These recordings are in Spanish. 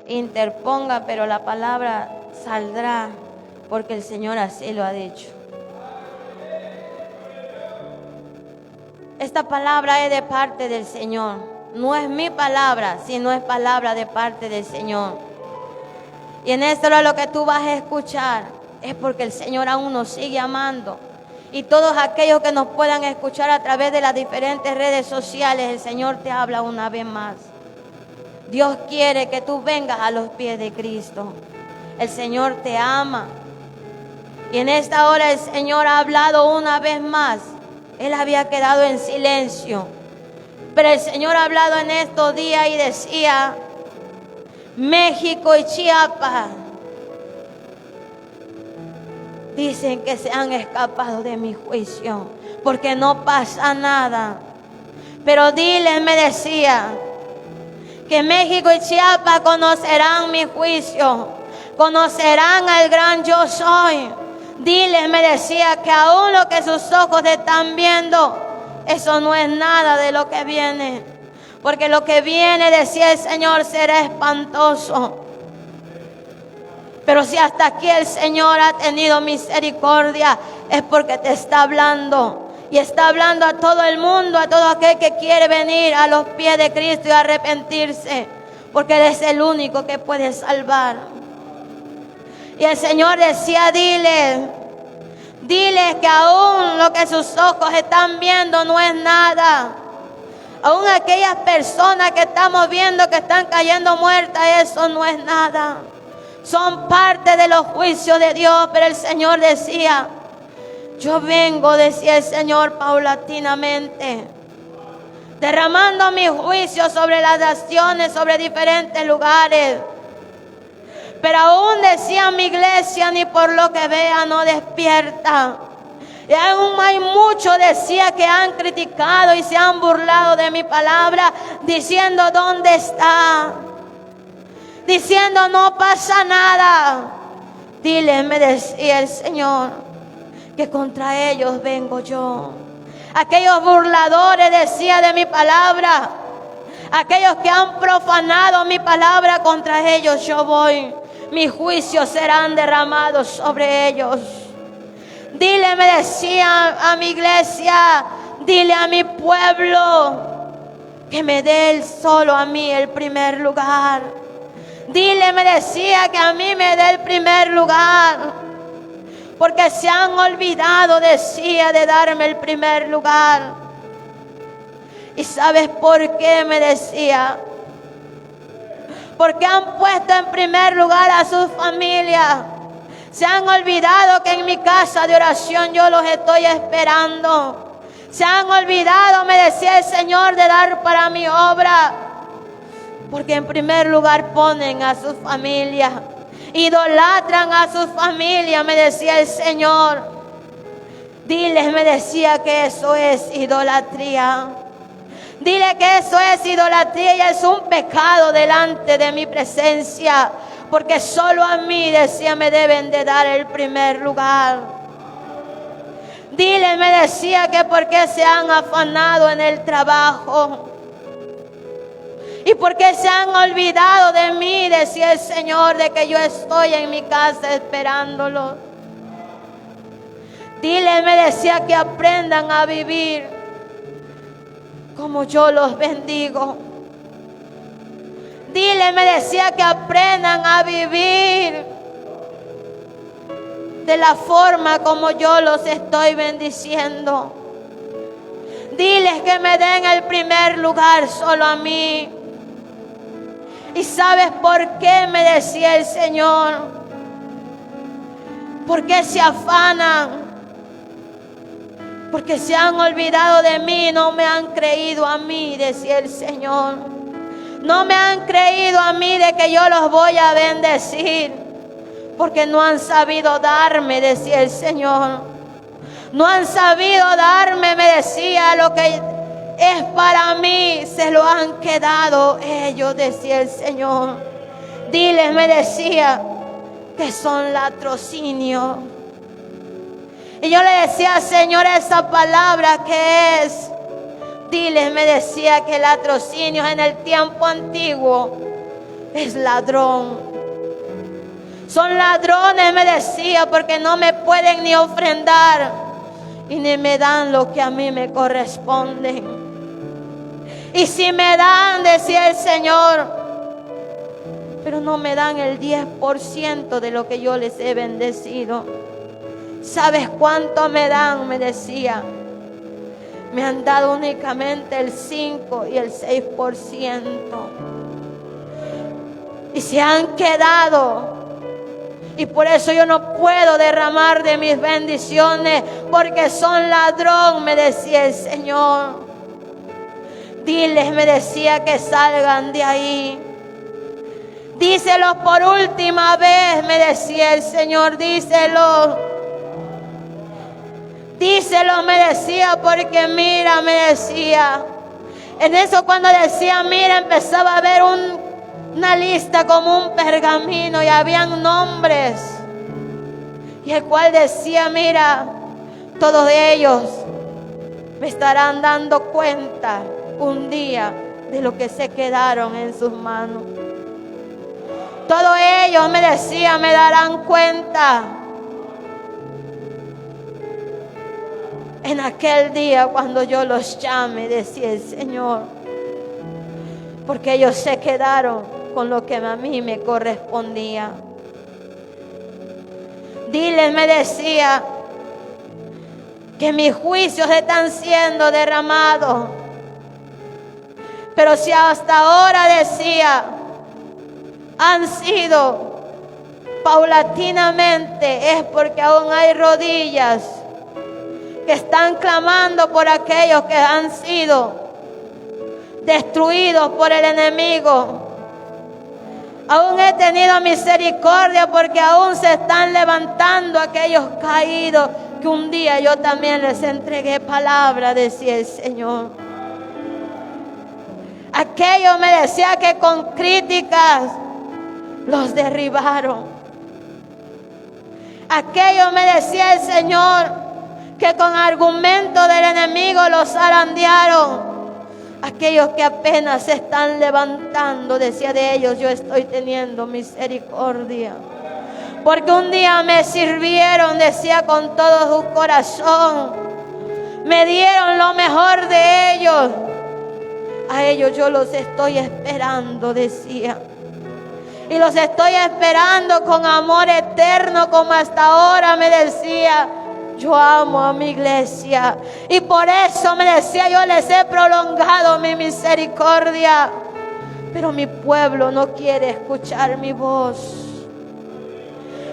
interponga, pero la palabra saldrá porque el Señor así lo ha dicho. Esta palabra es de parte del Señor. No es mi palabra, sino es palabra de parte del Señor. Y en esto lo que tú vas a escuchar es porque el Señor aún nos sigue amando. Y todos aquellos que nos puedan escuchar a través de las diferentes redes sociales, el Señor te habla una vez más. Dios quiere que tú vengas a los pies de Cristo. El Señor te ama. Y en esta hora el Señor ha hablado una vez más. Él había quedado en silencio. Pero el Señor ha hablado en estos días y decía: México y Chiapas dicen que se han escapado de mi juicio porque no pasa nada. Pero diles, me decía, que México y Chiapas conocerán mi juicio, conocerán al gran yo soy. Diles, me decía, que aún lo que sus ojos están viendo, eso no es nada de lo que viene. Porque lo que viene, decía el Señor, será espantoso. Pero si hasta aquí el Señor ha tenido misericordia, es porque te está hablando. Y está hablando a todo el mundo, a todo aquel que quiere venir a los pies de Cristo y arrepentirse. Porque Él es el único que puede salvar. Y el Señor decía: diles que aún lo que sus ojos están viendo no es nada. Aún aquellas personas que estamos viendo que están cayendo muertas, eso no es nada. Son parte de los juicios de Dios. Pero el Señor decía: yo vengo, decía el Señor, paulatinamente, derramando mi juicio sobre las naciones, sobre diferentes lugares. Pero aún decía mi iglesia, ni por lo que vea no despierta. Y aún hay muchos, decía, que han criticado y se han burlado de mi palabra, diciendo: ¿dónde está? Diciendo: no pasa nada. Dile, me decía el Señor, que contra ellos vengo yo. Aquellos burladores, decía, de mi palabra, aquellos que han profanado mi palabra, contra ellos yo voy. Mis juicios serán derramados sobre ellos. Dile, me decía a mi iglesia, dile a mi pueblo, que me dé él solo a mí el primer lugar. Dile, me decía, que a mí me dé el primer lugar. Porque se han olvidado, decía, de darme el primer lugar. ¿Y sabes por qué? Me decía. Porque han puesto en primer lugar a sus familias. Se han olvidado que en mi casa de oración yo los estoy esperando. Se han olvidado, me decía el Señor, de dar para mi obra. Porque en primer lugar ponen a sus familias. Idolatran a sus familias, me decía el Señor. Diles, me decía, que eso es idolatría. Dile que eso es idolatría y es un pecado delante de mi presencia. Porque solo a mí, decía, me deben de dar el primer lugar. Dile, me decía, que porque se han afanado en el trabajo. Y porque se han olvidado de mí, decía el Señor, de que yo estoy en mi casa esperándolos. Dile, me decía, que aprendan a vivir como yo los bendigo. Dile, me decía, que aprendan a vivir de la forma como yo los estoy bendiciendo. Diles que me den el primer lugar solo a mí. ¿Y sabes por qué? Me decía el Señor. ¿Por qué se afanan? Porque se han olvidado de mí, no me han creído a mí, decía el Señor. No me han creído a mí de que yo los voy a bendecir. Porque no han sabido darme, decía el Señor. No han sabido darme, me decía, lo que es para mí, se lo han quedado ellos, decía el Señor. Diles, me decía, que son latrocinio. Y yo le decía: Señor, esa palabra, ¿qué es? Diles, me decía, que latrocinios en el tiempo antiguo es ladrón. Son ladrones, me decía, porque no me pueden ni ofrendar y ni me dan lo que a mí me corresponde. Y si me dan, decía el Señor, pero no me dan el 10% de lo que yo les he bendecido. ¿Sabes cuánto me dan? Me decía. Me han dado únicamente el 5 y el 6%. Y se han quedado. Y por eso yo no puedo derramar de mis bendiciones, porque son ladrón, me decía el Señor. Diles, me decía, que salgan de ahí. Díselos por última vez, me decía el Señor, díselos. Díselo, me decía, porque mira, me decía. En eso cuando decía mira, empezaba a ver una lista como un pergamino y habían nombres. Y el cual decía, mira, todos ellos me estarán dando cuenta un día de lo que se quedaron en sus manos. Todos ellos, me decía, me darán cuenta en aquel día cuando yo los llame, decía el Señor, porque ellos se quedaron con lo que a mí me correspondía. Diles, me decía, que mis juicios están siendo derramados, pero si hasta ahora, decía, han sido paulatinamente, es porque aún hay rodillas que están clamando por aquellos que han sido destruidos por el enemigo. Aún he tenido misericordia porque aún se están levantando aquellos caídos que un día yo también les entregué palabra, decía el Señor. Aquellos, me decía, que con críticas los derribaron. Aquellos, me decía el Señor, que con argumentos del enemigo los zarandearon. Aquellos que apenas se están levantando, decía, de ellos yo estoy teniendo misericordia. Porque un día me sirvieron, decía, con todo su corazón. Me dieron lo mejor de ellos. A ellos yo los estoy esperando, decía. Y los estoy esperando con amor eterno, como hasta ahora, me decía. Yo amo a mi iglesia y por eso, me decía, yo les he prolongado mi misericordia. Pero mi pueblo no quiere escuchar mi voz.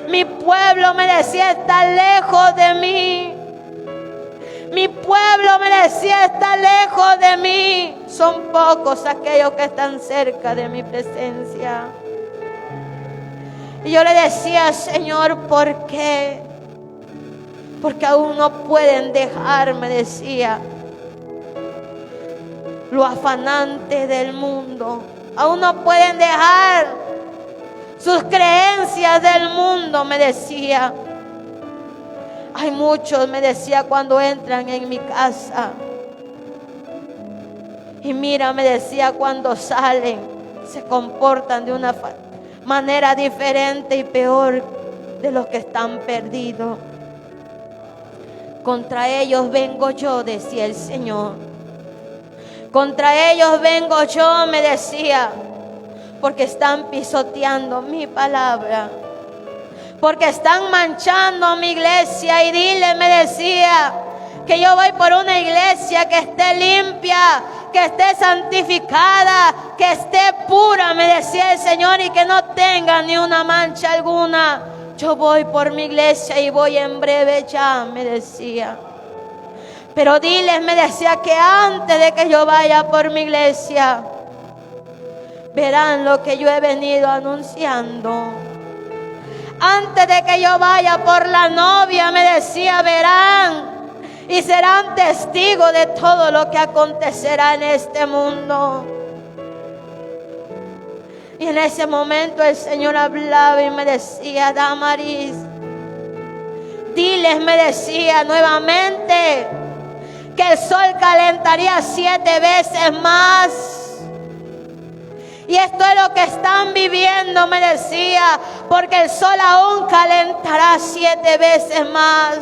Mi pueblo, me decía, está lejos de mí. Mi pueblo, me decía, está lejos de mí. Son pocos aquellos que están cerca de mi presencia. Y yo le decía, Señor, ¿por qué? Porque aún no pueden dejar, me decía, lo afanante del mundo. Aún no pueden dejar sus creencias del mundo, me decía. Hay muchos, me decía, cuando entran en mi casa. Y mira, me decía, cuando salen, se comportan de una manera diferente y peor de los que están perdidos. Contra ellos vengo yo, decía el Señor. Contra ellos vengo yo, me decía, porque están pisoteando mi palabra, porque están manchando mi iglesia. Y dile, me decía, que yo voy por una iglesia que esté limpia, que esté santificada, que esté pura, me decía el Señor, y que no tenga ni una mancha alguna. Yo voy por mi iglesia y voy en breve ya, me decía. Pero diles, me decía, que antes de que yo vaya por mi iglesia, verán lo que yo he venido anunciando. Antes de que yo vaya por la novia, me decía, verán y serán testigos de todo lo que acontecerá en este mundo. Y en ese momento el Señor hablaba y me decía, Damaris, diles, me decía nuevamente, que el sol calentaría 7 veces más. Y esto es lo que están viviendo, me decía, porque el sol aún calentará 7 veces más.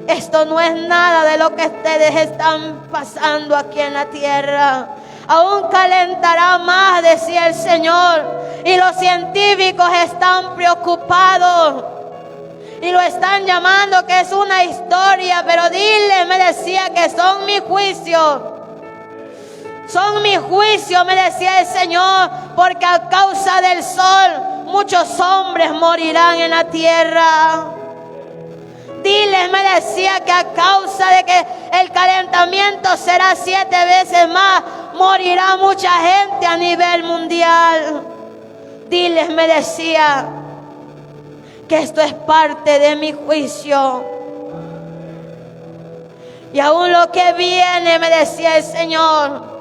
Esto no es nada de lo que ustedes están pasando aquí en la tierra. Aún calentará más, decía el Señor. Y los científicos están preocupados y lo están llamando que es una historia. Pero dile, me decía, que son mi juicio. Son mi juicio, me decía el Señor, porque a causa del sol muchos hombres morirán en la tierra. Diles, me decía, que a causa de que el calentamiento será 7 veces más, morirá mucha gente a nivel mundial. Diles, me decía, que esto es parte de mi juicio. Y aún lo que viene, me decía el Señor,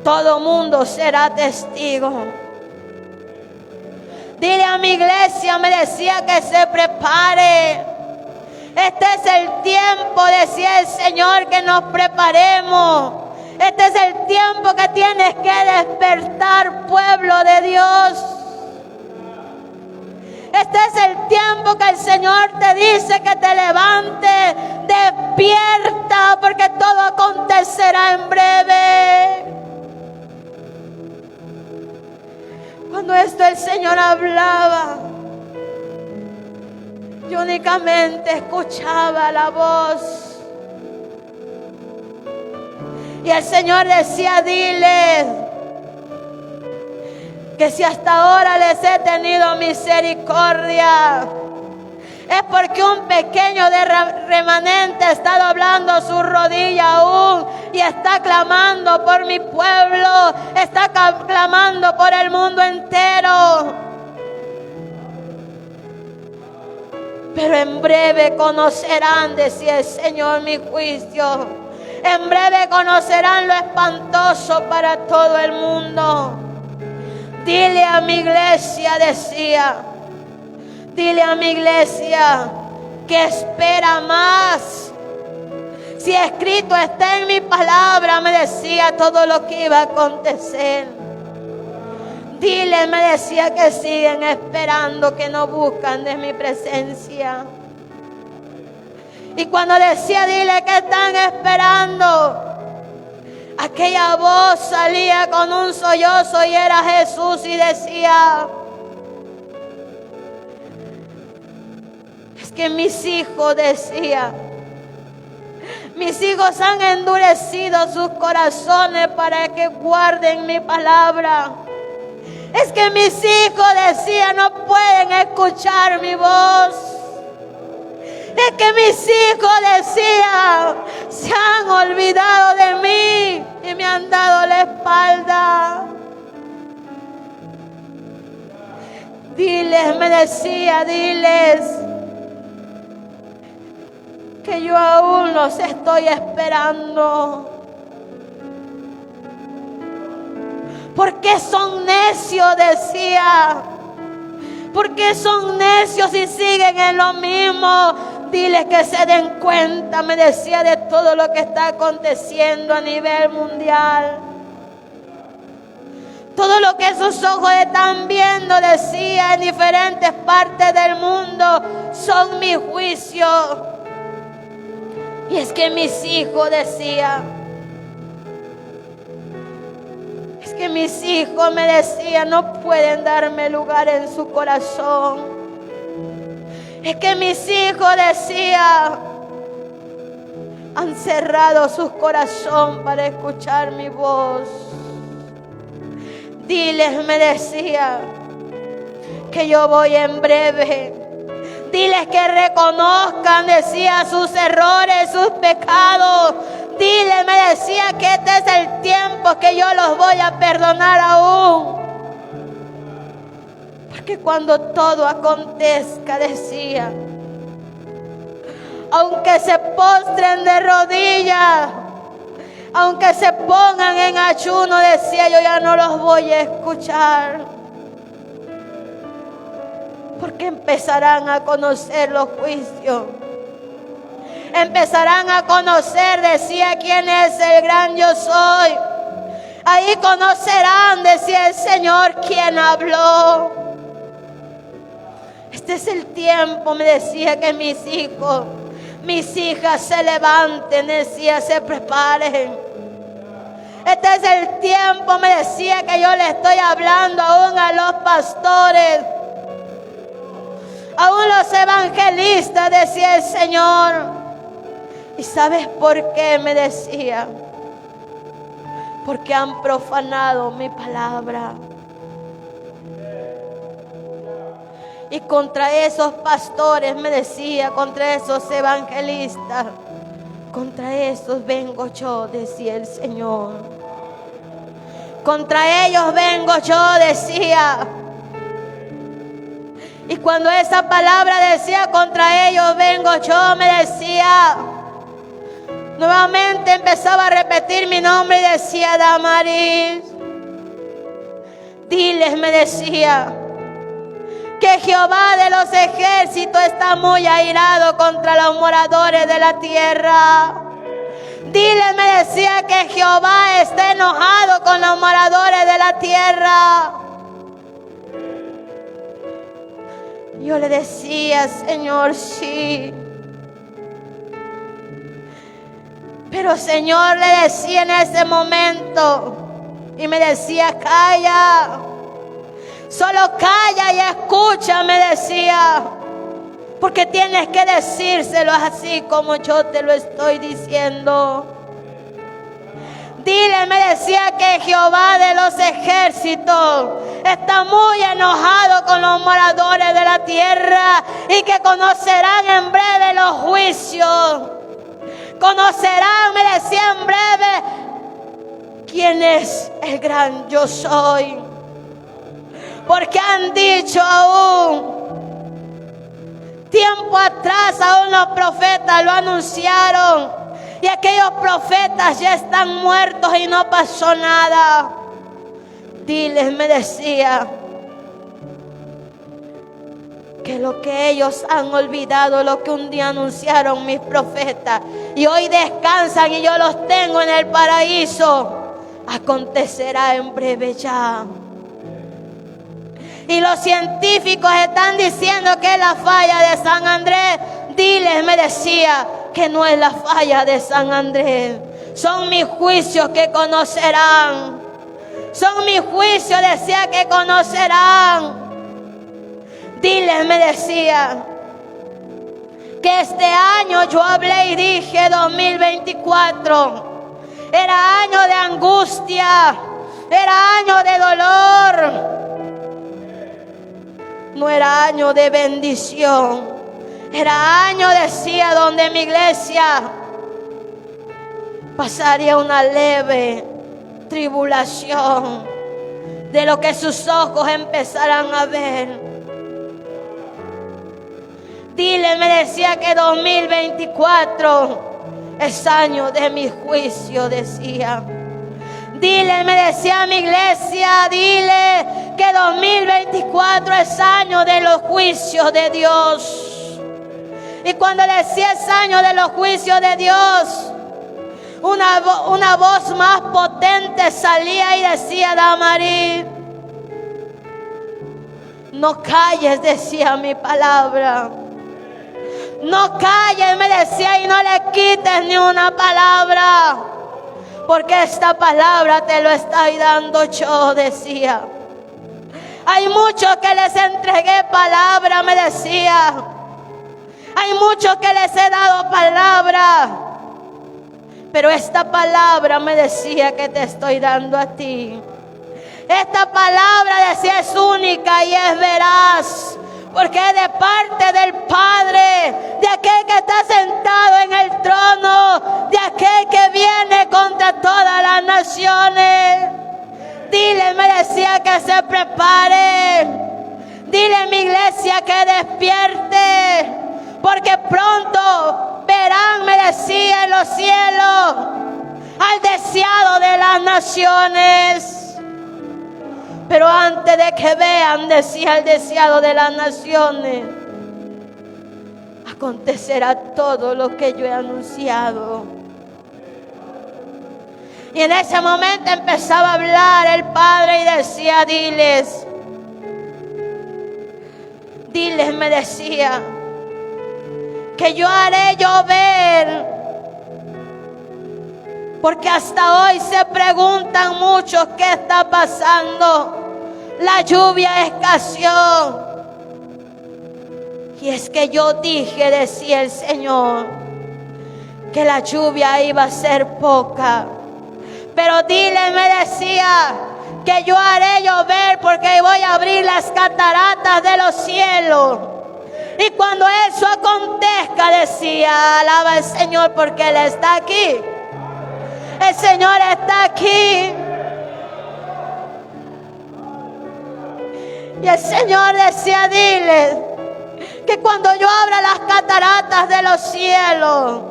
todo mundo será testigo. Dile a mi iglesia, me decía, que se prepare. Este es el tiempo, decía el Señor, que nos preparemos. Este es el tiempo que tienes que despertar, pueblo de Dios. Este es el tiempo que el Señor te dice que te levantes, despierta, porque todo acontecerá en breve. Cuando esto el Señor hablaba, yo únicamente escuchaba la voz. Y el Señor decía, diles que si hasta ahora les he tenido misericordia, es porque un pequeño remanente está doblando su rodilla aún y está clamando por mi pueblo, está clamando por el mundo entero. Pero en breve conocerán, decía el Señor, mi juicio. En breve conocerán lo espantoso para todo el mundo. Dile a mi iglesia, decía, dile a mi iglesia que espera más. Si escrito está en mi palabra, me decía todo lo que iba a acontecer. Dile, me decía, que siguen esperando, que no buscan de mi presencia. Y cuando decía, dile que están esperando, aquella voz salía con un sollozo y era Jesús y decía, es que mis hijos, decía, mis hijos han endurecido sus corazones para que guarden mi palabra. Es que mis hijos, decía, no pueden escuchar mi voz. Es que mis hijos, decía, se han olvidado de mí y me han dado la espalda. Diles, me decía, diles que yo aún los estoy esperando. ¿Por qué son necios?, decía. ¿Por qué son necios y siguen en lo mismo? Diles que se den cuenta, me decía, de todo lo que está aconteciendo a nivel mundial. Todo lo que sus ojos están viendo, decía, en diferentes partes del mundo, son mi juicio. Y es que mis hijos, decía, es que mis hijos, me decía, no pueden darme lugar en su corazón. Es que mis hijos, decía, han cerrado sus corazones para escuchar mi voz. Diles, me decía, que yo voy en breve. Diles que reconozcan, decía, sus errores, sus pecados. Dile, me decía, que este es el tiempo que yo los voy a perdonar aún. Porque cuando todo acontezca, decía, aunque se postren de rodillas, aunque se pongan en ayuno, decía, yo ya no los voy a escuchar. Porque empezarán a conocer los juicios. Empezarán a conocer, decía, quién es el gran yo soy. Ahí conocerán, decía el Señor, quién habló. Este es el tiempo, me decía, que mis hijos, mis hijas se levanten, decía, se preparen. Este es el tiempo, me decía, que yo le estoy hablando aún a los pastores, aún los evangelistas, decía el Señor. ¿Y sabes por qué? Me decía. Porque han profanado mi palabra. Y contra esos pastores, me decía, contra esos evangelistas, contra esos vengo yo, decía el Señor. Contra ellos vengo yo, decía. Y cuando esa palabra decía, contra ellos vengo yo, me decía, nuevamente empezaba a repetir mi nombre y decía, Damaris, diles, me decía, que Jehová de los ejércitos está muy airado contra los moradores de la tierra. Diles, me decía, que Jehová está enojado con los moradores de la tierra. Yo le decía, Señor, sí. Pero Señor, le decía en ese momento, y me decía, calla. Solo calla y escucha, me decía, porque tienes que decírselo así como yo te lo estoy diciendo. Dile, me decía, que Jehová de los ejércitos está muy enojado con los moradores de la tierra y que conocerán en breve los juicios. Conocerán, me decía, en breve quién es el gran yo soy. Porque han dicho aún, tiempo atrás aún los profetas lo anunciaron, y aquellos profetas ya están muertos y no pasó nada. Diles, me decía, que lo que ellos han olvidado, lo que un día anunciaron mis profetas, y hoy descansan y yo los tengo en el paraíso, acontecerá en breve ya. Y los científicos están diciendo que es la falla de San Andrés. Diles, me decía, que no es la falla de San Andrés. Son mis juicios que conocerán. Son mis juicios, decía, que conocerán. Diles, me decía, que este año yo hablé y dije 2024. Era año de angustia. Era año de dolor. No era año de bendición. Era año, decía, donde mi iglesia pasaría una leve tribulación, de lo que sus ojos empezarán a ver. Dile, me decía, que 2024 es año de mi juicio, decía. Dile, me decía a mi iglesia, dile que 2024 es año de los juicios de Dios. Y cuando decía es año de los juicios de Dios, una voz más potente salía y decía, Damaris, no calles, decía mi palabra. No calles, me decía, y no le quites ni una palabra. Porque esta palabra te lo estoy dando yo, decía. Hay muchos que les entregué palabra, me decía. Hay muchos que les he dado palabra. Pero esta palabra, me decía, que te estoy dando a ti. Esta palabra, decía, es única y es veraz. Porque es de parte del Padre, de aquel que está sentado en el trono, de aquel que viene contra todas las naciones. Dile, me decía, que se prepare. Dile, mi iglesia, que despierte. Porque pronto verán, me decía, en los cielos al deseado de las naciones. Pero antes de que vean, decía, el deseado de las naciones, acontecerá todo lo que yo he anunciado. Y en ese momento empezaba a hablar el Padre y decía, diles, me decía, que yo haré llover. Porque hasta hoy se preguntan muchos qué está pasando. La lluvia escaseó. Y es que yo dije, decía el Señor, que la lluvia iba a ser poca. Pero dile, me decía, que yo haré llover porque voy a abrir las cataratas de los cielos. Y cuando eso acontezca, decía, alaba al Señor porque Él está aquí. El Señor está aquí. Y el Señor decía, dile que cuando yo abra las cataratas de los cielos,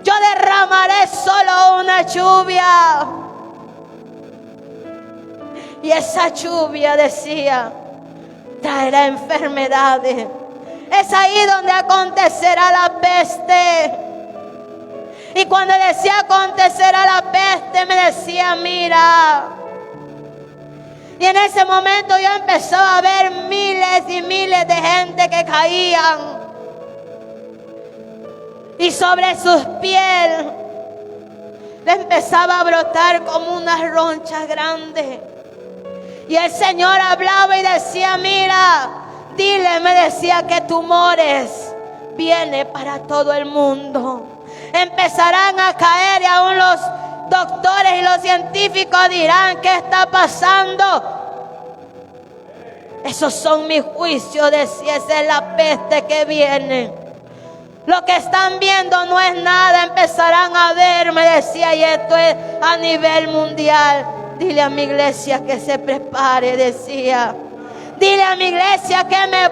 yo derramaré solo una lluvia. Y esa lluvia, decía, traerá enfermedades. Es ahí donde acontecerá la peste. Y cuando decía acontecerá la peste, me decía, mira. Y en ese momento yo empezaba a ver miles y miles de gente que caían. Y sobre sus pies le empezaba a brotar como unas ronchas grandes. Y el Señor hablaba y decía, mira, dile, me decía, que tumores viene para todo el mundo. Empezarán a caer y aún los doctores y los científicos dirán, ¿qué está pasando? Esos son mis juicios, decía, esa es la peste que viene. Lo que están viendo no es nada, empezarán a ver, me decía, y esto es a nivel mundial. Dile a mi iglesia que se prepare, decía. Dile a mi iglesia que me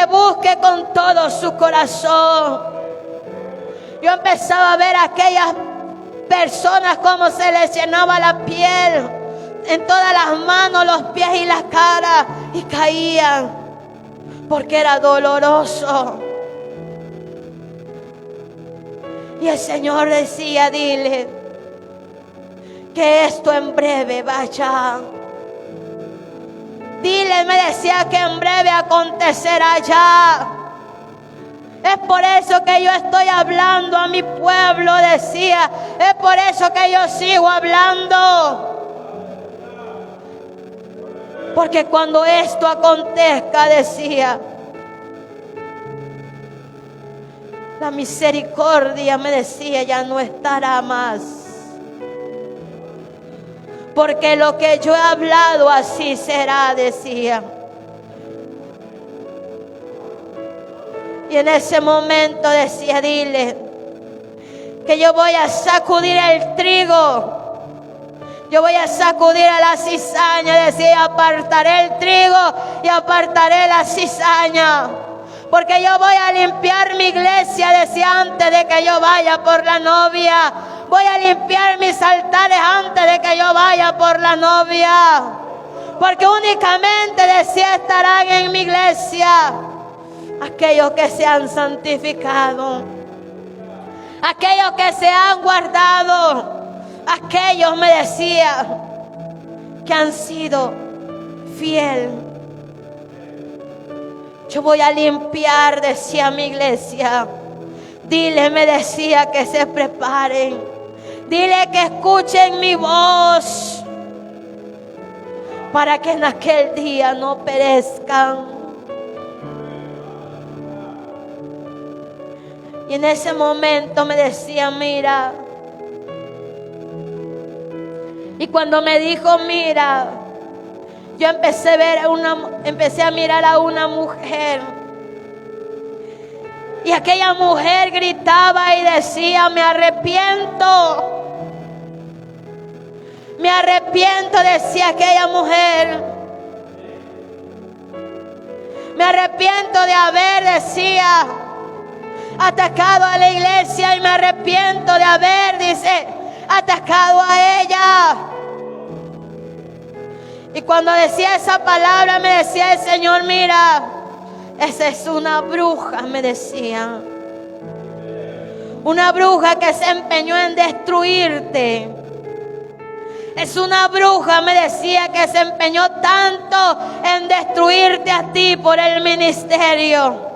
busque con todo su corazón. Yo empezaba a ver a aquellas personas como se les llenaba la piel en todas las manos, los pies y la cara, y caían porque era doloroso. Y el Señor decía, dile que esto en breve vaya. Dile, me decía, que en breve acontecerá ya. Es por eso que yo estoy hablando a mi pueblo, decía. Es por eso que yo sigo hablando. Porque cuando esto acontezca, decía, la misericordia, me decía, ya no estará más. Porque lo que yo he hablado así será, decía. Y en ese momento decía, dile que yo voy a sacudir el trigo. Yo voy a sacudir a la cizaña, decía, apartaré el trigo y apartaré la cizaña. Porque yo voy a limpiar mi iglesia, decía, antes de que yo vaya por la novia. Voy a limpiar mis altares antes de que yo vaya por la novia. Porque únicamente, decía, estarán en mi iglesia aquellos que se han santificado, aquellos que se han guardado, aquellos, me decía, que han sido fieles. Yo voy a limpiar, decía mi iglesia. Dile, me decía, que se preparen. Dile que escuchen mi voz, para que en aquel día no perezcan. Y en ese momento me decía, mira. Y cuando me dijo, mira, yo empecé a mirar a una mujer. Y aquella mujer gritaba y decía, me arrepiento. Me arrepiento, decía aquella mujer. Me arrepiento de haber, decía, atacado a la iglesia, y me arrepiento de haber, dice, atacado a ella. Y cuando decía esa palabra, me decía el Señor, mira, esa es una bruja, me decía. Una bruja que se empeñó en destruirte. Es una bruja, me decía, que se empeñó tanto en destruirte a ti por el ministerio.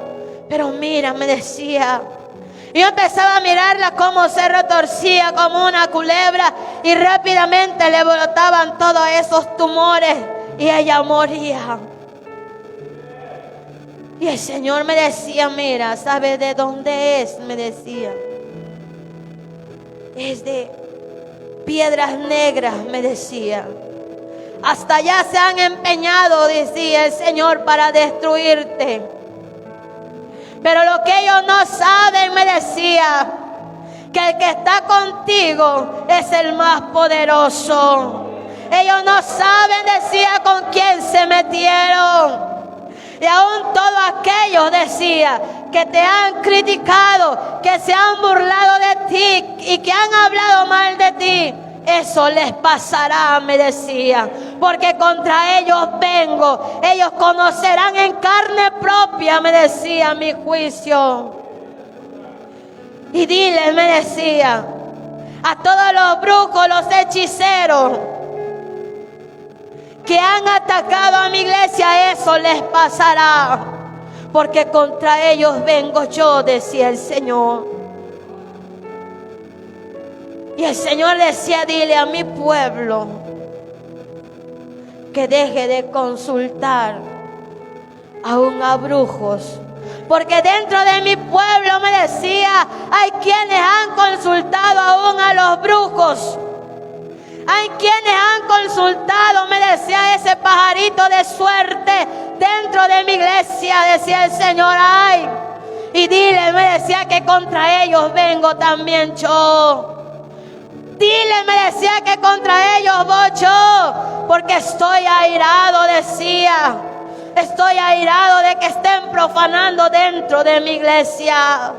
Pero mira, me decía, y yo empezaba a mirarla como se retorcía como una culebra y rápidamente le brotaban todos esos tumores y ella moría. Y el Señor me decía, mira, ¿sabes de dónde es? Me decía, es de Piedras Negras, me decía. Hasta allá se han empeñado, decía el Señor, para destruirte. Pero lo que ellos no saben, me decía, que el que está contigo es el más poderoso. Ellos no saben, decía, con quién se metieron. Y aún todos aquellos, decía, que te han criticado, que se han burlado de ti y que han hablado mal de ti, eso les pasará, me decía, porque contra ellos vengo. Ellos conocerán en carne propia, me decía, mi juicio. Y dile, me decía, a todos los brujos, los hechiceros que han atacado a mi iglesia, eso les pasará, porque contra ellos vengo yo, decía el Señor. Y el Señor decía, dile a mi pueblo que deje de consultar aún a brujos, porque dentro de mi pueblo, me decía, hay quienes han consultado aún a los brujos. Hay quienes han consultado, me decía, ese pajarito de suerte dentro de mi iglesia, decía el Señor. Ay, y dile, me decía, que contra ellos vengo también yo. Dile, me decía, que contra ellos voy yo, porque estoy airado, decía. Estoy airado de que estén profanando dentro de mi iglesia.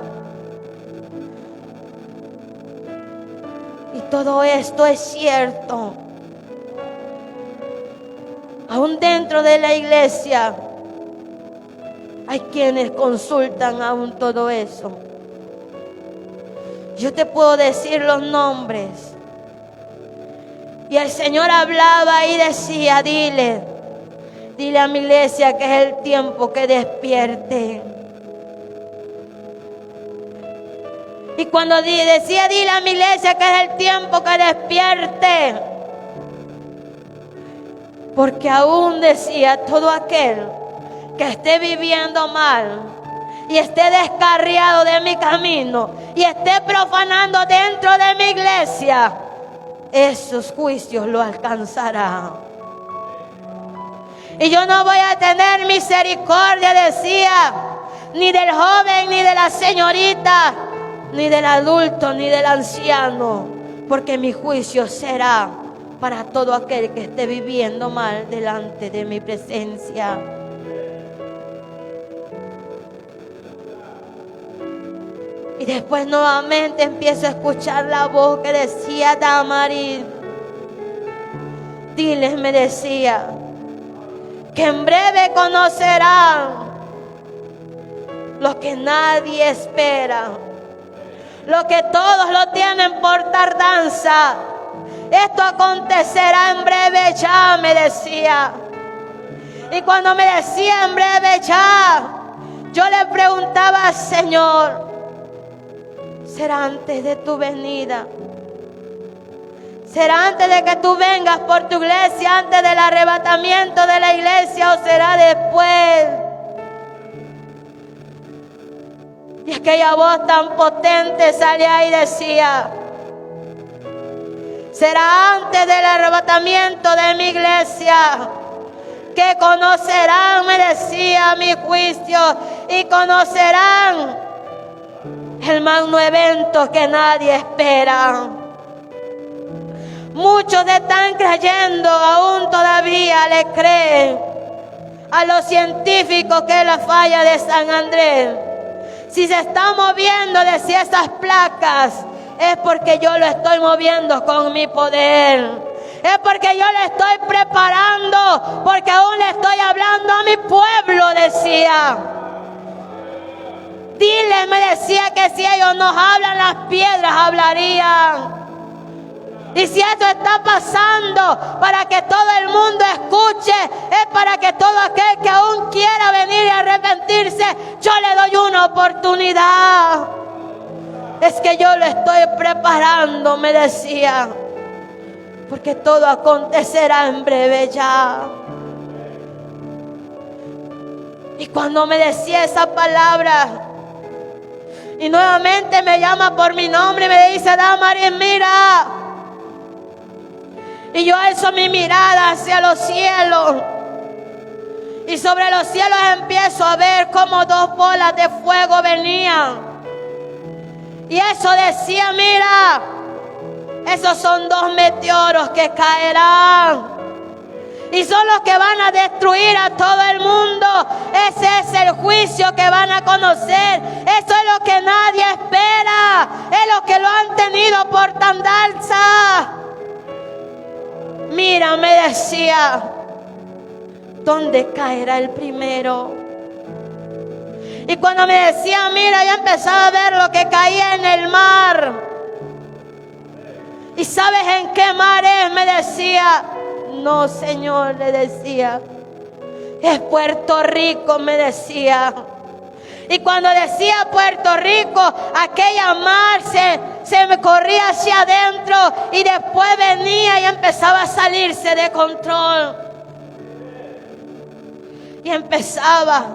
Y todo esto es cierto. Aún dentro de la iglesia hay quienes consultan aún todo eso. Yo te puedo decir los nombres. Y el Señor hablaba y decía, dile a mi iglesia que es el tiempo que despierte. Y cuando decía, dile a mi iglesia que es el tiempo que despierte, porque aún decía, todo aquel que esté viviendo mal y esté descarriado de mi camino y esté profanando dentro de mi iglesia, esos juicios lo alcanzarán. Y yo no voy a tener misericordia, decía, ni del joven, ni de la señorita, ni del adulto, ni del anciano, porque mi juicio será para todo aquel que esté viviendo mal delante de mi presencia. Y después nuevamente empiezo a escuchar la voz que decía, Damaris, diles, me decía, que en breve conocerán lo que nadie espera, lo que todos lo tienen por tardanza. Esto acontecerá en breve ya, me decía. Y cuando me decía en breve ya, yo le preguntaba, Señor, ¿será antes de tu venida? ¿Será antes de que tú vengas por tu iglesia, antes del arrebatamiento de la iglesia, o será después? Y aquella voz tan potente salía y decía, será antes del arrebatamiento de mi iglesia, que conocerán, me decía, mi juicio, y conocerán el magno evento que nadie espera. Muchos están creyendo, aún todavía le creen a los científicos que es la falla de San Andrés. Si se está moviendo de esas placas, es porque yo lo estoy moviendo con mi poder. Es porque yo le estoy preparando, porque aún le estoy hablando a mi pueblo, decía. Dile, me decía, que si ellos nos hablan, las piedras hablarían. Y si esto está pasando para que todo el mundo escuche, es para que todo aquel que aún quiera venir y arrepentirse, yo le doy una oportunidad. Es que yo lo estoy preparando, me decía, porque todo acontecerá en breve ya. Y cuando me decía esa palabra, y nuevamente me llama por mi nombre y me dice: Damaris, mira. Y yo alzo mi mirada hacia los cielos, y sobre los cielos empiezo a ver como dos bolas de fuego venían. Y eso decía: mira, esos son dos meteoros que caerán, y son los que van a destruir a todo el mundo. Ese es el juicio que van a conocer. Eso es lo que nadie espera. Es lo que lo han tenido por tardanza. Mira, me decía, ¿dónde caerá el primero? Y cuando me decía mira, ya empezaba a ver lo que caía en el mar. ¿Y sabes en qué mar es? Me decía. No, Señor, le decía, es Puerto Rico, me decía. Y cuando decía Puerto Rico, aquella mar se me corría hacia adentro y después venía y empezaba a salirse de control. Y empezaba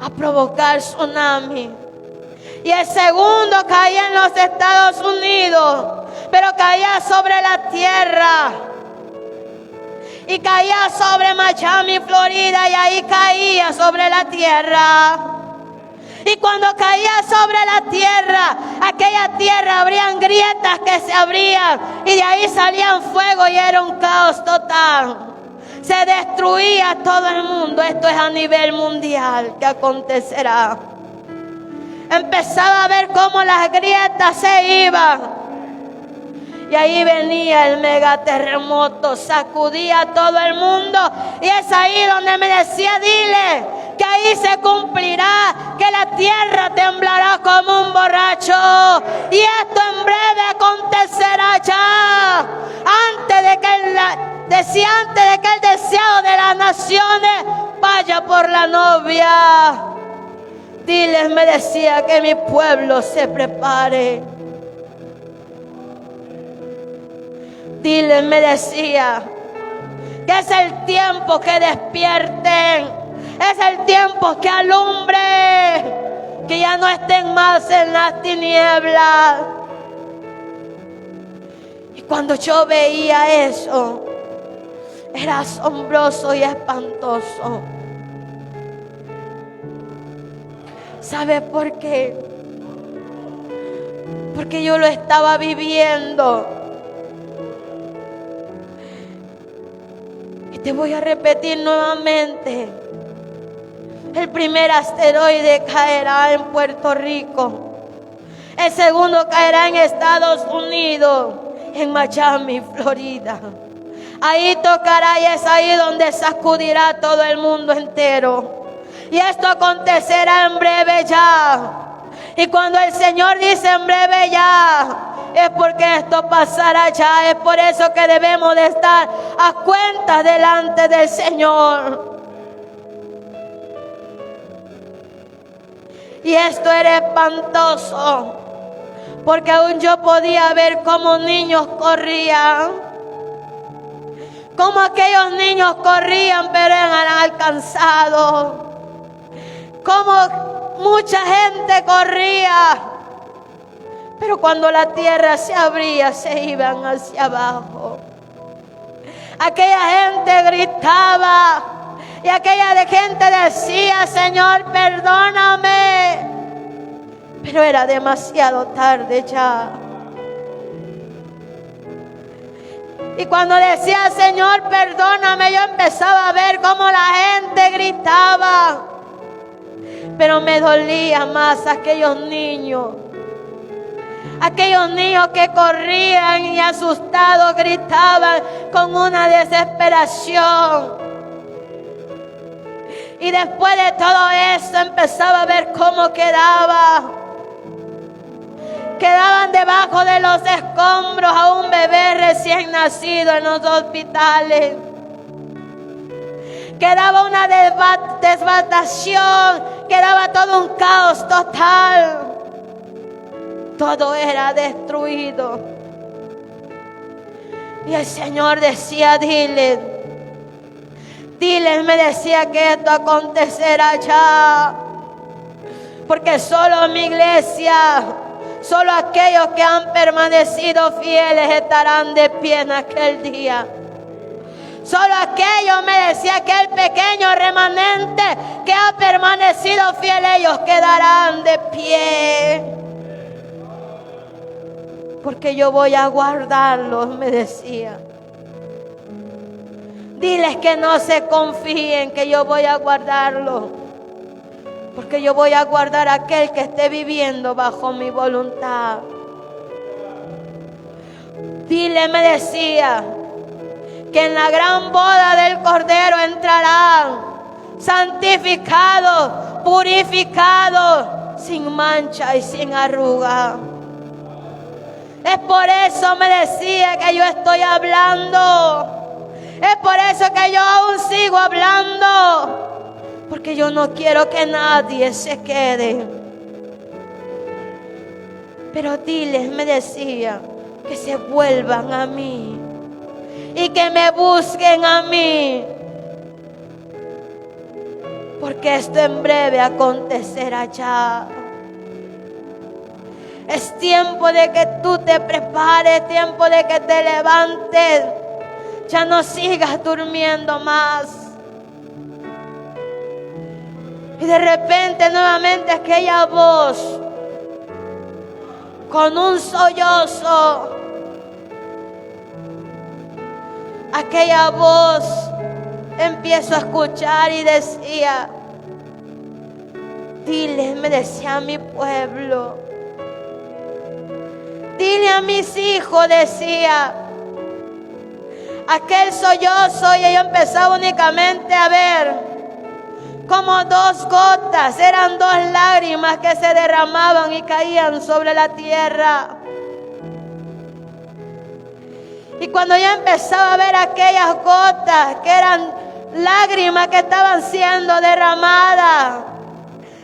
a provocar tsunami. Y el segundo caía en los Estados Unidos, pero caía sobre la tierra. Y caía sobre Miami, Florida, y ahí caía sobre la tierra. Y cuando caía sobre la tierra, aquella tierra abrían grietas que se abrían, y de ahí salían fuego y era un caos total. Se destruía todo el mundo. Esto es a nivel mundial que acontecerá. Empezaba a ver cómo las grietas se iban. Y ahí venía el megaterremoto, sacudía a todo el mundo. Y es ahí donde me decía: dile que ahí se cumplirá, que la tierra temblará como un borracho. Y esto en breve acontecerá ya. Antes de que el deseado de las naciones vaya por la novia. Diles, me decía, que mi pueblo se prepare. Diles, me decía, que es el tiempo que despierten. Es el tiempo que alumbre, que ya no estén más en las tinieblas. Y cuando yo veía eso, era asombroso y espantoso. ¿Sabe por qué? Porque yo lo estaba viviendo. Y te voy a repetir nuevamente. El primer asteroide caerá en Puerto Rico. El segundo caerá en Estados Unidos, en Miami, Florida. Ahí tocará y es ahí donde sacudirá todo el mundo entero. Y esto acontecerá en breve ya. Y cuando el Señor dice en breve ya, es porque esto pasará ya. Es por eso que debemos de estar a cuenta delante del Señor. Y esto era espantoso, porque aún yo podía ver cómo niños corrían, cómo aquellos niños corrían pero eran alcanzados, cómo mucha gente corría, pero cuando la tierra se abría se iban hacia abajo. Aquella gente gritaba y aquella gente decía: Señor, perdóname. Pero era demasiado tarde ya. Y cuando decía: Señor, perdóname, yo empezaba a ver cómo la gente gritaba. Pero me dolía más aquellos niños. Aquellos niños que corrían y asustados gritaban con una desesperación. Y después de todo eso empezaba a ver cómo quedaba. Quedaban debajo de los escombros a un bebé recién nacido en los hospitales. Quedaba una devastación, quedaba todo un caos total. Todo era destruido. Y el Señor decía, diles, me decía que esto acontecerá ya. Porque solo mi iglesia, solo aquellos que han permanecido fieles estarán de pie en aquel día. Solo aquellos, me decía, aquel pequeño remanente que ha permanecido fiel, ellos quedarán de pie. Porque yo voy a guardarlos, me decía. Diles que no se confíen, que yo voy a guardarlos. Porque yo voy a guardar a aquel que esté viviendo bajo mi voluntad. Dile, me decía, que en la gran boda del Cordero entrarán santificados, purificados, sin mancha y sin arruga. Es por eso, me decía, que yo estoy hablando. Es por eso que yo aún sigo hablando. Porque yo no quiero que nadie se quede. Pero diles, me decía, que se vuelvan a mí. Y que me busquen a mí. Porque esto en breve acontecerá ya. Es tiempo de que tú te prepares, tiempo de que te levantes. Ya no sigas durmiendo más. Y de repente nuevamente aquella voz, con un sollozo, aquella voz empiezo a escuchar y decía, dile, me decía, a mi pueblo, dile a mis hijos, decía. Aquel sollozo, y yo empezaba únicamente a ver como 2 gotas, eran 2 lágrimas que se derramaban y caían sobre la tierra. Y cuando yo empezaba a ver aquellas gotas que eran lágrimas que estaban siendo derramadas,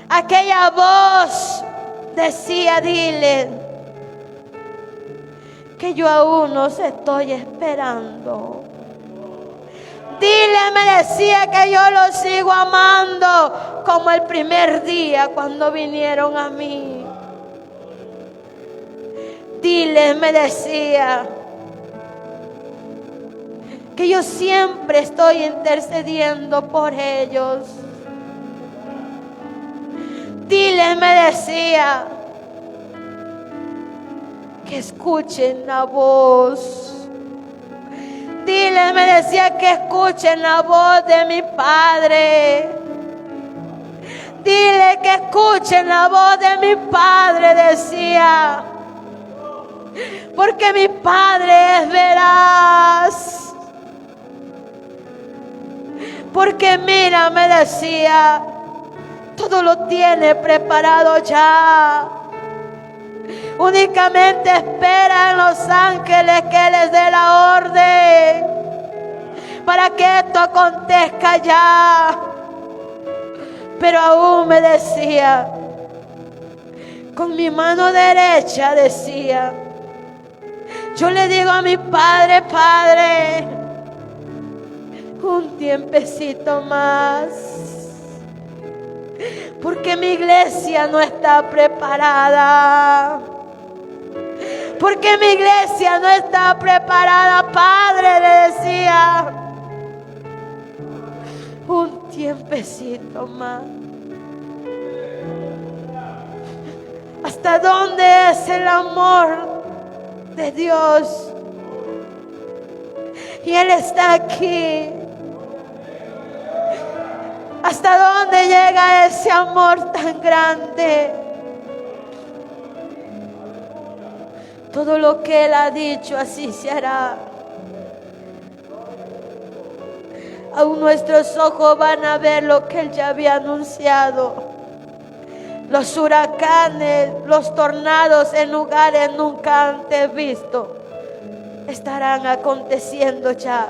aquella voz decía, dile que yo aún los estoy esperando. Dile, me decía, que yo los sigo amando como el primer día cuando vinieron a mí. Dile, me decía, que yo siempre estoy intercediendo por ellos. Dile, me decía, que escuchen la voz. Dile, me decía, que escuchen la voz de mi Padre. Dile que escuchen la voz de mi Padre, decía. Porque mi Padre es veraz. Porque mira, me decía, todo lo tiene preparado ya. Únicamente esperan los ángeles que les dé la orden para que esto acontezca ya. Pero aún me decía, con mi mano derecha decía, yo le digo a mi Padre, Padre, un tiempecito más, porque mi iglesia no está preparada. Porque mi iglesia no está preparada, Padre, le decía. Un tiempecito más. ¿Hasta dónde es el amor de Dios? Y Él está aquí. ¿Hasta dónde llega ese amor tan grande? Todo lo que Él ha dicho, así se hará. Aún nuestros ojos van a ver lo que Él ya había anunciado. los huracanes, los tornados en lugares nunca antes vistos estarán aconteciendo ya.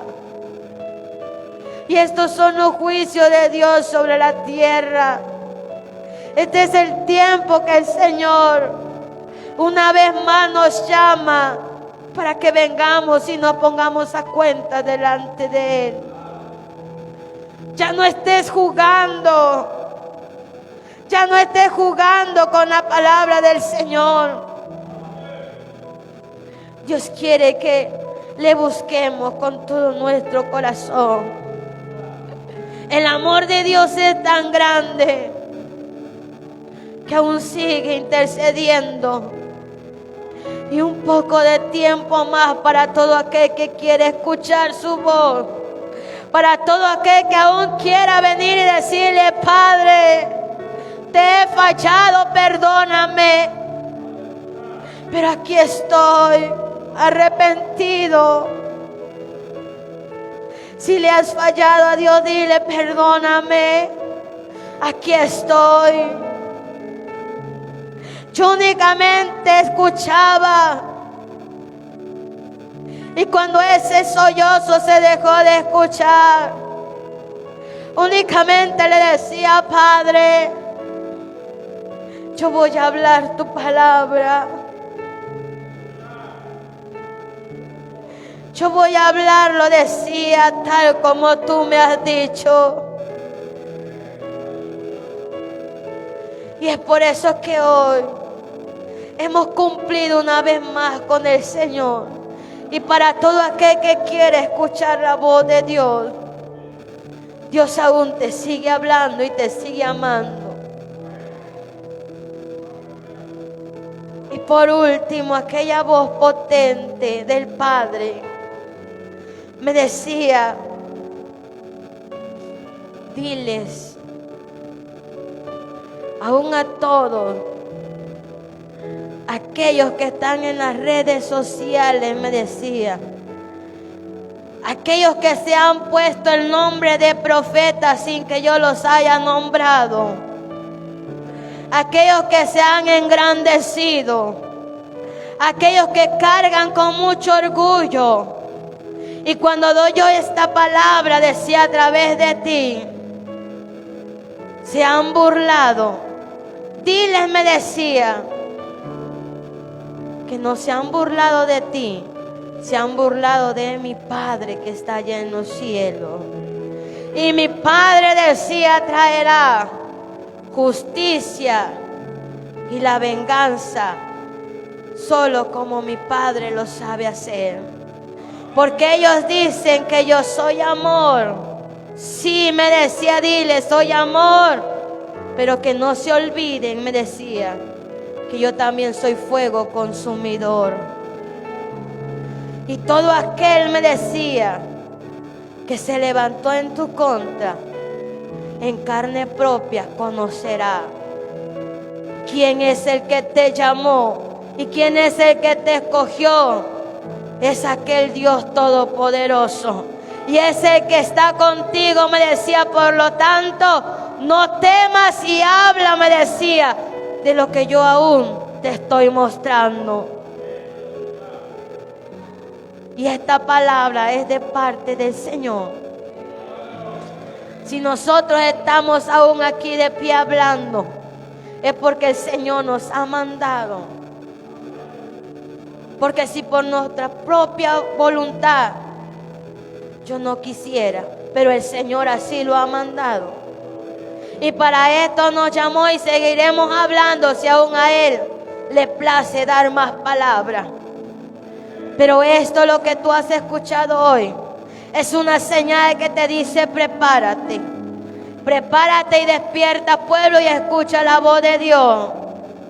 Y estos son los juicios de Dios sobre la tierra. Este es el tiempo que el Señor una vez más nos llama para que vengamos y nos pongamos a cuenta delante de Él. Ya no estés jugando. Ya no estés jugando con la palabra del Señor. Dios quiere que le busquemos con todo nuestro corazón. El amor de Dios es tan grande que aún sigue intercediendo. Y un poco de tiempo más para todo aquel que quiere escuchar su voz. Para todo aquel que aún quiera venir y decirle: Padre, te he fallado, perdóname. Pero aquí estoy, arrepentido. Si le has fallado a Dios, dile: perdóname, aquí estoy. Yo únicamente escuchaba, y cuando ese sollozo se dejó de escuchar, únicamente le decía: Padre, yo voy a hablar tu palabra. Yo voy a hablar, lo decía, tal como tú me has dicho. Y es por eso que hoy hemos cumplido una vez más con el Señor. Y para todo aquel que quiere escuchar la voz de Dios, Dios aún te sigue hablando y te sigue amando. Y por último, aquella voz potente del Padre me decía: diles aún a todos aquellos que están en las redes sociales, me decía, aquellos que se han puesto el nombre de profeta sin que yo los haya nombrado, aquellos que se han engrandecido, aquellos que cargan con mucho orgullo. Y cuando doy yo esta palabra, decía, a través de ti, se han burlado. Diles, me decía, que no se han burlado de ti, se han burlado de mi Padre que está allá en los cielos. Y mi Padre decía: traerá justicia y la venganza, solo como mi Padre lo sabe hacer. Porque ellos dicen que yo soy amor. Sí, me decía, dile, soy amor. Pero que no se olviden, me decía, que yo también soy fuego consumidor. Y todo aquel, me decía, que se levantó en tu contra, en carne propia conocerá quién es el que te llamó y quién es el que te escogió. Es aquel Dios todopoderoso. Y es el que está contigo, me decía. Por lo tanto, no temas y habla, me decía, de lo que yo aún te estoy mostrando. Y esta palabra es de parte del Señor. Si nosotros estamos aún aquí de pie hablando, es porque el Señor nos ha mandado. Porque si por nuestra propia voluntad yo no quisiera, pero el Señor así lo ha mandado. Y para esto nos llamó y seguiremos hablando si aún a Él le place dar más palabras. Pero esto, lo que tú has escuchado hoy, es una señal que te dice: prepárate. Prepárate y despierta, pueblo, y escucha la voz de Dios.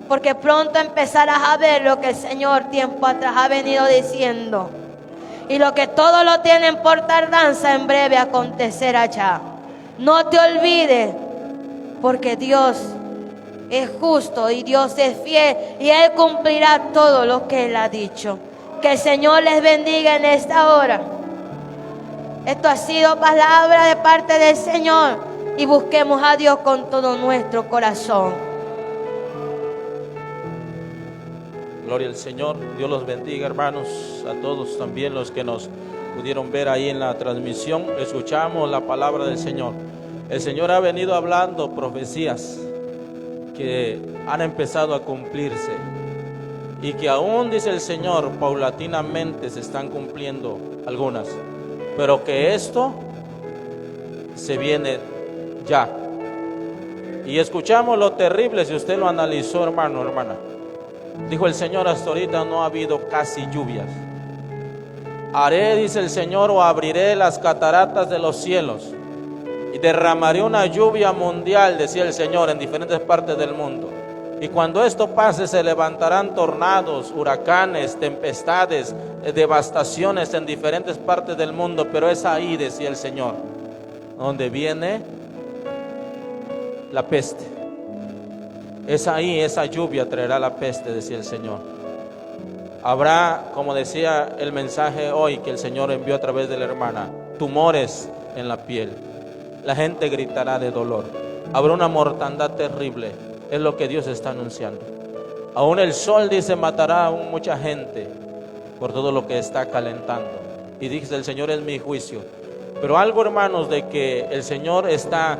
Porque pronto empezarás a ver lo que el Señor tiempo atrás ha venido diciendo. Y lo que todos lo tienen por tardanza, en breve acontecerá ya. No te olvides, porque Dios es justo y Dios es fiel. Y Él cumplirá todo lo que Él ha dicho. Que el Señor les bendiga en esta hora. Esto ha sido palabra de parte del Señor. Y busquemos a Dios con todo nuestro corazón. Gloria al Señor. Dios los bendiga, hermanos, a todos también los que nos pudieron ver ahí en la transmisión. Escuchamos la palabra del Señor. El Señor ha venido hablando profecías que han empezado a cumplirse y que aún, dice el Señor, paulatinamente se están cumpliendo algunas, pero que esto se viene ya. Y escuchamos lo terrible, si usted lo analizó, hermano, hermana. Dijo el Señor, hasta ahorita no ha habido casi lluvias. Haré, dice el Señor, o abriré las cataratas de los cielos y derramaré una lluvia mundial, decía el Señor, en diferentes partes del mundo. Y cuando esto pase, se levantarán tornados, huracanes, tempestades, devastaciones en diferentes partes del mundo. Pero es ahí, decía el Señor, donde viene la peste. Es ahí, esa lluvia traerá la peste, decía el Señor. Habrá, como decía el mensaje hoy que el Señor envió a través de la hermana, tumores en la piel. La gente gritará de dolor. Habrá una mortandad terrible. Es lo que Dios está anunciando. Aún el sol, dice, matará a mucha gente por todo lo que está calentando. Y dice el Señor, es mi juicio. Pero algo, hermanos, de que el Señor está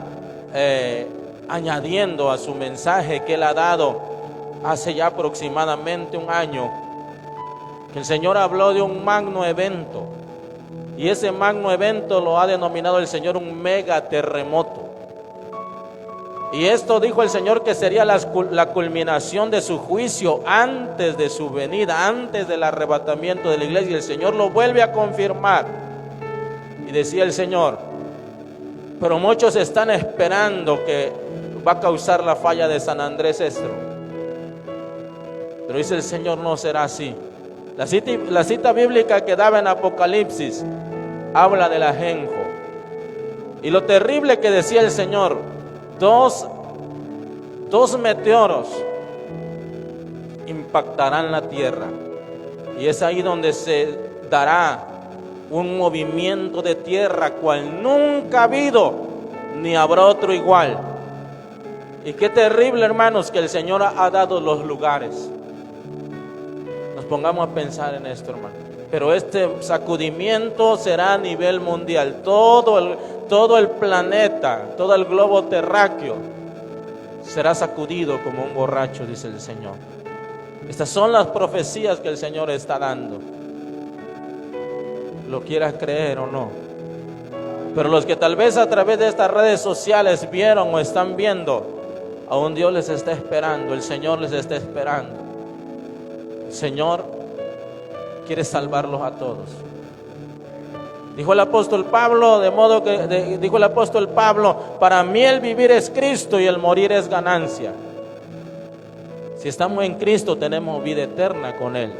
añadiendo a su mensaje que Él ha dado hace ya aproximadamente un año, que el Señor habló de un magno evento, y ese magno evento lo ha denominado el Señor un mega terremoto. Y esto dijo el Señor que sería la culminación de su juicio antes de su venida, antes del arrebatamiento de la iglesia. Y el Señor lo vuelve a confirmar. Y decía el Señor, pero muchos están esperando que va a causar la falla de San Andrés Estro. Pero dice el Señor, no será así. La cita bíblica que daba en Apocalipsis habla del ajenjo. Y lo terrible que decía el Señor, dos meteoros impactarán la tierra. Y es ahí donde se dará un movimiento de tierra cual nunca ha habido, ni habrá otro igual. Y qué terrible, hermanos, que el Señor ha dado los lugares. Nos pongamos a pensar en esto, hermano. Pero este sacudimiento será a nivel mundial. Todo el planeta, todo el globo terráqueo será sacudido como un borracho, dice el Señor. Estas son las profecías que el Señor está dando. Lo quieras creer o no. Pero los que tal vez a través de estas redes sociales vieron o están viendo, aún Dios les está esperando, el Señor les está esperando. El Señor quiere salvarlos a todos. Dijo el apóstol Pablo, dijo el apóstol Pablo, para mí el vivir es Cristo y el morir es ganancia. Si estamos en Cristo, tenemos vida eterna con Él.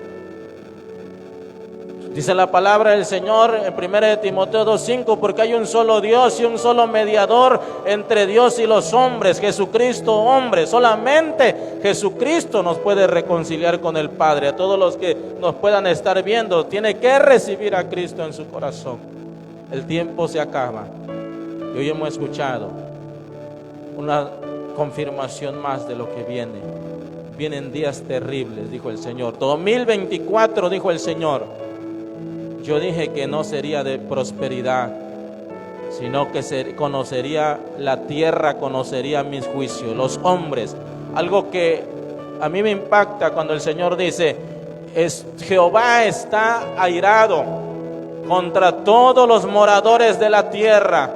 Dice la palabra del Señor en 1 Timoteo 2:5, porque hay un solo Dios y un solo mediador entre Dios y los hombres, Jesucristo hombre. Solamente Jesucristo nos puede reconciliar con el Padre. A todos los que nos puedan estar viendo, tiene que recibir a Cristo en su corazón. El tiempo se acaba. Y hoy hemos escuchado una confirmación más de lo que viene. Vienen días terribles, dijo el Señor. 2024, dijo el Señor. Yo dije que no sería de prosperidad, sino que conocería la tierra, conocería mis juicios, los hombres. Algo que a mí me impacta cuando el Señor dice, Jehová está airado contra todos los moradores de la tierra,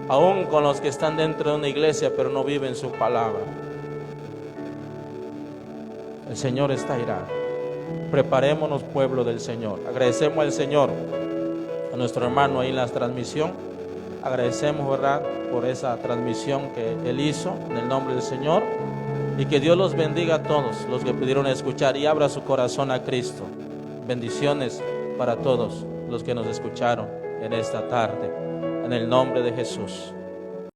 aún con los que están dentro de una iglesia pero no viven su palabra. El Señor está airado. Preparémonos, pueblo del Señor. Agradecemos al Señor, a nuestro hermano ahí en la transmisión. Agradecemos, ¿verdad?, por esa transmisión que él hizo en el nombre del Señor. Y que Dios los bendiga a todos los que pudieron escuchar y abra su corazón a Cristo. Bendiciones para todos los que nos escucharon en esta tarde, en el nombre de Jesús.